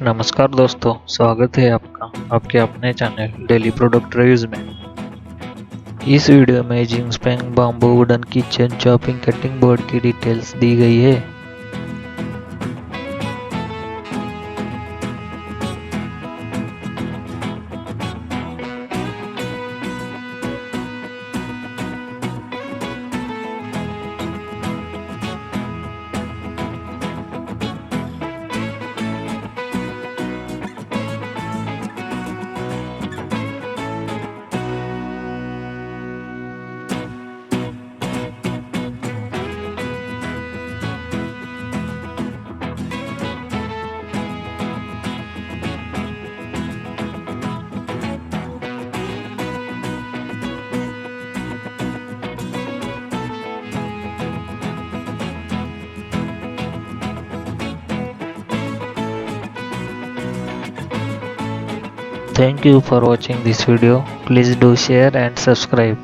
नमस्कार दोस्तों, स्वागत है आपका आपके अपने चैनल डेली प्रोडक्ट रिव्यूज में। इस वीडियो में जिंगस्पैंग bamboo wooden kitchen chopping cutting board की डिटेल्स दी गई है। Thank you for watching this video. Please do share and subscribe.